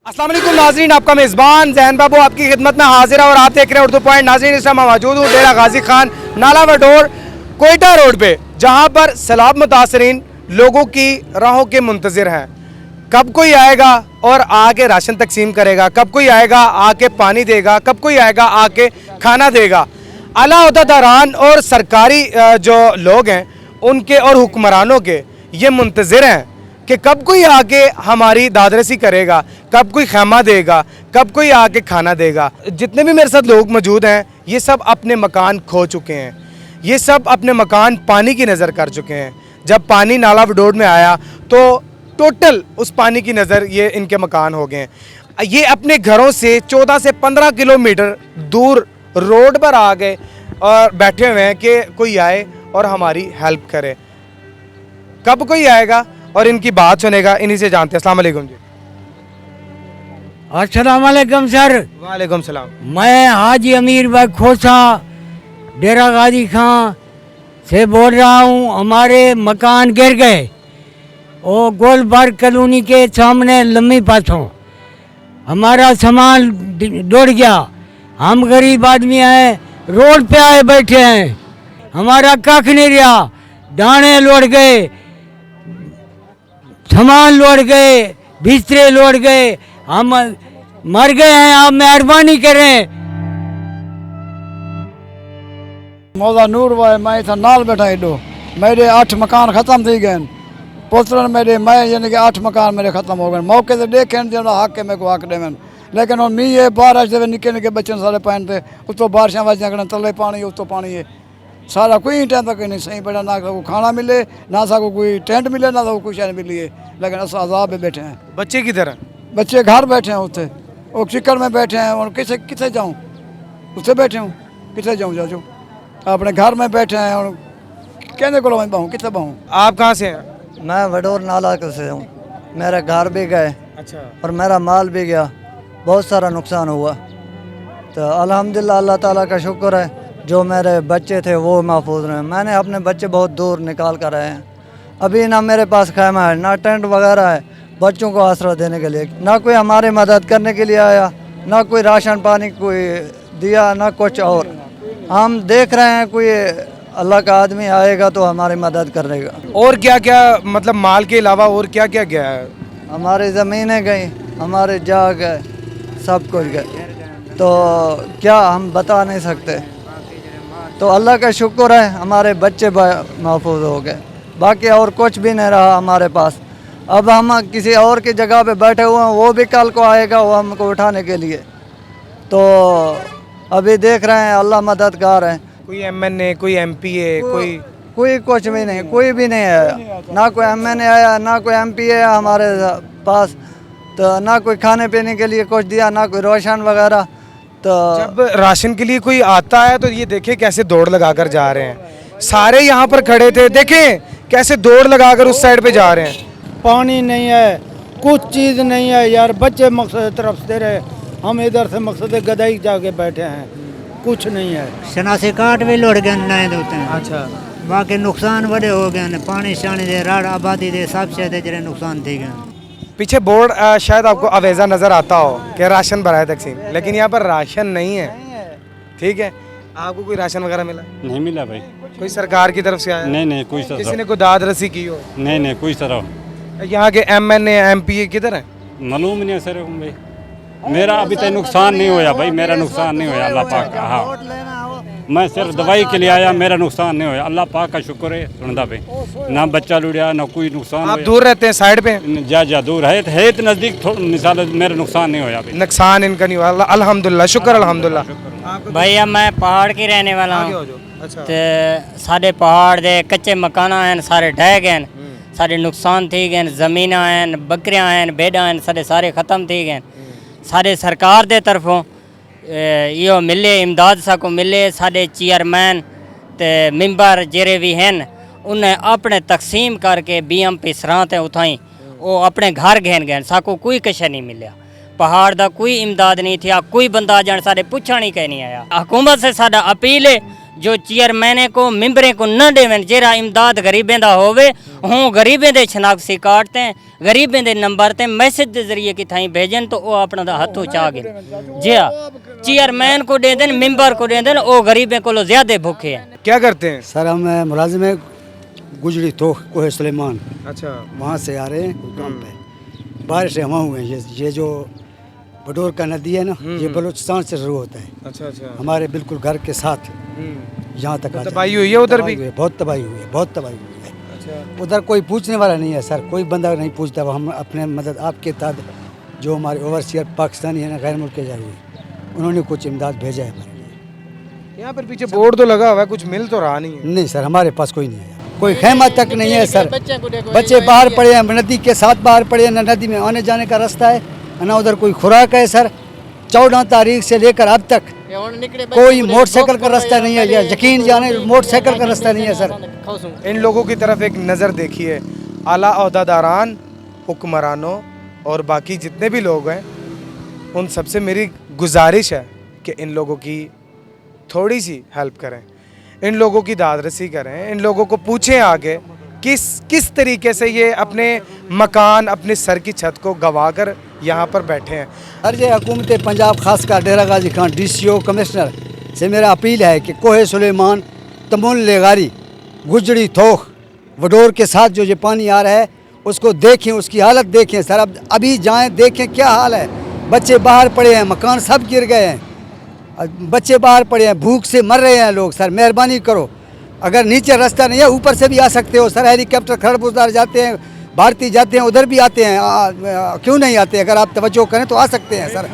अस्सलाम वालेकुम नाज़रीन, आपका मेज़बान ज़ैन बाबू आपकी खिदमत में हाजिर है और आप देख रहे हैं उर्दू पॉइंट। नाज़रीन, इस समय मौजूद हूँ डेरा गाजी खान नाला वडोर कोयटा रोड पे, जहाँ पर सैलाब मुतासरीन लोगों की राहों के मुंतज़िर हैं। कब कोई आएगा और आके राशन तकसीम करेगा, कब कोई आएगा आके पानी देगा, कब कोई आएगा आके खाना देगा। आला ओहदेदारान और सरकारी जो लोग हैं उनके और हुक्मरानों के ये मुंतज़िर हैं कि कब कोई आके हमारी दादरसी करेगा, कब कोई खैमा देगा, कब कोई आके खाना देगा। जितने भी मेरे साथ लोग मौजूद हैं ये सब अपने मकान खो चुके हैं, ये सब अपने मकान पानी की नज़र कर चुके हैं। जब पानी नाला वडोर में आया तो टोटल उस पानी की नज़र ये इनके मकान हो गए हैं। ये अपने घरों से 14 से 15 किलोमीटर दूर रोड पर आ गए और बैठे हुए हैं कि कोई आए और हमारी हेल्प करे। कब कोई आएगा और इनकी बात सुनेगा, इन्हीं से जानते हैं। अस्सलाम वालेकुम जी। अस्सलाम वालेकुम सर। वालेकुम सलाम। मैं हाजी अमीर भाई खोसा डेरा गाजी खां से बोल रहा हूँ। हमारे मकान गिर गए और गोलबाग कॉलोनी के सामने लम्बी पासों हमारा सामान डूब गया। हम गरीब आदमी हैं, रोड पे आए बैठे हैं, हमारा कख नहीं रहा। दाने लौट गए, सामान लौट गए, बिस्तरे लौट गए, हम मर गए हैं। आप मेहरबानी करें। मौजा नूर वाए मैं था नाल बैठा एडो मेरे 8 मकान ख़त्म थी गए पोतरन मेरे मैं यानी कि 8 मकान मेरे ख़त्म हो गए। मौके से देखें जो हक है मेरे को हक देवन, लेकिन और मी ये बारिश से निके निके बच्चे सारे पैन पे उतो बारिशा वजह तले पानी उतो पानी है सारा कोई टाइम तक नहीं सही पड़ा। ना को खाना मिले, ना को कोई टेंट मिले, ना को कुछ नहीं मिली है। लेकिन अस आज़ाब में बैठे हैं। बच्चे की तरह बच्चे घर बैठे हैं उत्थे वो चिक्कर में बैठे हैं और किसे किथे जाऊँ, उत्थे बैठे हूँ किथे जाऊँ जाजू अपने घर में बैठे हैं और कहने को मैं bahूँ किथे bahूँ। आप कहाँ से हैं? मैं वडोर नाला से हूँ। मेरा घर भी गए अच्छा। और मेरा माल भी गया, बहुत सारा नुकसान हुआ। तो अल्हम्दुलिल्लाह अल्लाह ताला का शुक्र है जो मेरे बच्चे थे वो महफूज रहे। मैंने अपने बच्चे बहुत दूर निकाल कर आए हैं। अभी ना मेरे पास खैमा है, ना टेंट वगैरह है बच्चों को आसरा देने के लिए, ना कोई हमारी मदद करने के लिए आया, ना कोई राशन पानी कोई दिया, ना कुछ और। हम देख रहे हैं कोई अल्लाह का आदमी आएगा तो हमारी मदद करेगा। और क्या क्या मतलब माल के अलावा और क्या क्या गया है? हमारी ज़मीनें गई, हमारे जा गए, सब कुछ गए, तो क्या हम बता नहीं सकते। तो अल्लाह का शुक्र है हमारे बच्चे महफूज हो गए, बाकी और कुछ भी नहीं रहा हमारे पास। अब हम किसी और की जगह पे बैठे हुए हैं, वो भी कल को आएगा वो हमको उठाने के लिए। तो अभी देख रहे हैं अल्लाह मददगार है। कोई MNA, कोई MPA, कोई कुछ भी नहीं, कोई भी नहीं आया, ना कोई MNA आया, ना कोई MP आया हमारे पास, तो ना कोई खाने पीने के लिए कुछ दिया, ना कोई रोशन वगैरह। तो जब राशन के लिए कोई आता है तो ये देखें कैसे दौड़ लगाकर जा रहे हैं। सारे यहाँ पर खड़े थे, देखें कैसे दौड़ लगाकर उस साइड पे जा रहे हैं। पानी नहीं है, कुछ चीज़ नहीं है यार। बच्चे मकसद तरफ से रहे, हम इधर से मकसद गदाई जाके बैठे हैं, कुछ नहीं है। शनासी काट भी लुढ़ गए नहीं होते हैं। अच्छा। बाकी नुकसान बड़े हो गए हैं, पानी शानी दे राड़ आबादी दे सब से जरे नुकसान थी गए। पीछे बोर्ड शायद आपको अवेजा नज़र आता हो कि राशन भरा है तकसीम, लेकिन यहाँ पर राशन नहीं है। ठीक है, आपको कोई राशन वगैरह मिला? नहीं मिला भाई। कोई सरकार की तरफ से आया? नहीं कोई किसी तरह ने कोई दाद रसी की हो? नहीं कोई तरह यहाँ के MNA MPA किधर है? मालूम नहीं है सर भाई। मेरा अभी तक नुकसान नहीं होया भाई, मेरा नुकसान नहीं होया अल्लाह पाक का। हाँ, मैं सिर्फ दवाई के लिए आया, मेरा नुकसान नहीं होया अल्लाह पाक का शुक्र है। सुनदा भाई, ना बच्चा लुढ़िया ना कोई नुकसान। आप दूर रहते हैं साइड पे? जा दूर है तो नज़दीक मिसाल मेरा नुकसान नहीं होया भाई। नुकसान इनका नहीं हुआ, अल्हम्दुलिल्लाह, शुक्र अल्हम्दुलिल्लाह। भैया मैं पहाड़ की रहने वाला हूँ। अच्छा। ते साढ़े पहाड़ दे कच्चे मकान हैं सारे ढह गए, सारे नुकसान थी गए, ज़मीन हैं, बकरियां हैं, भेड़ा हैं, सारे ख़त्म थी गए। सारे सरकार दे तरफों यो मिले इमदाद सा को मिले। साढ़े चेयरमैन ते मिंबर जेरे भी हैं उन्हें अपने तकसीम करके BMP सरां ते उठाई वो अपने घर घेन गए। साको कोई कश नहीं मिला, पहाड़ दा कोई इमदाद नहीं थी, कोई बंदा जान सारे पूछा नहीं कहीं नहीं आया। हुकूमत से साडा अपील है जो चेयरमैन को मिंबरें को न देवन जेरा इमदाद गरीबें दा होवे हूँ गरीबें दे शनाख्ती कार्ड ते गरीबें दे नंबर ते मैसेज के जरिए कि थाई भेजन तो वो अपना हाथों चा गए जी हाँ चेयरमैन को दे देन मेंबर को दे देन वो गरीबें को ज्यादा भूखे हैं। क्या करते हैं? सर हम मुलाजिम है गुजरी तो कोहे सुलेमान, अच्छा, वहाँ से आ रहे हैं कोई काम पे। बारिश से हवा हुए हैं। ये जो बडोर का नदी है ना, ये बलूचिस्तान से शुरू होता है। अच्छा अच्छा। हमारे बिल्कुल घर के साथ यहाँ तक तबाही हुई है उधर भी? बहुत तबाही हुई है, बहुत तबाही हुई है। अच्छा। उधर कोई पूछने वाला नहीं है सर, कोई बंदा नहीं पूछता। हम अपने मदद आपके तहत जो हमारे ओवरसीयर पाकिस्तानी है ना, गैर मुल्क के जाए हुए, उन्होंने कुछ इमदाद भेजा है हमारे लिए। यहाँ पर पीछे बोर्ड तो लगा हुआ है, कुछ मिल तो रहा नहीं है। नहीं सर, हमारे पास कोई नहीं है, कोई खेमा तक नहीं है सर। बच्चे बाहर पड़े हैं, नदी के साथ बाहर पड़े हैं, ना नदी में आने जाने का रास्ता है ना उधर कोई खुराक है सर। 14 तारीख से लेकर अब तक कोई मोटरसाइकिल का रास्ता नहीं है, या यकीन जाने मोटरसाइकिल का रास्ता नहीं है सर। इन लोगों की तरफ एक नज़र देखिए, आला ओहदेदारान, हुक्मरानों और बाकी जितने भी लोग हैं, उन सबसे मेरी गुजारिश है कि इन लोगों की थोड़ी सी हेल्प करें, इन लोगों की दादरसी करें, इन लोगों को पूछें आगे किस तरीके से ये अपने मकान, अपने सर की छत को गंवा कर यहाँ पर बैठे हैं। अर्ज हुकूमत पंजाब खास कर डेरा गाजी खान DCO कमिश्नर से मेरा अपील है कि कोहे सुलेमान, तमुल लेगारी, गुजड़ी थोक, वडोर के साथ जो ये पानी आ रहा है उसको देखें, उसकी हालत देखें सर। अब अभी जाएं देखें क्या हाल है। बच्चे बाहर पड़े हैं, मकान सब गिर गए हैं, बच्चे बाहर पड़े हैं, भूख से मर रहे हैं लोग। सर मेहरबानी करो, अगर नीचे रास्ता नहीं है ऊपर से भी आ सकते हो सर। हेलीकॉप्टर खड़बुजदार जाते हैं, भारतीय जाते हैं, उधर भी आते हैं, क्यों नहीं आते? अगर आप तवज्जो करें तो आ सकते हैं सर।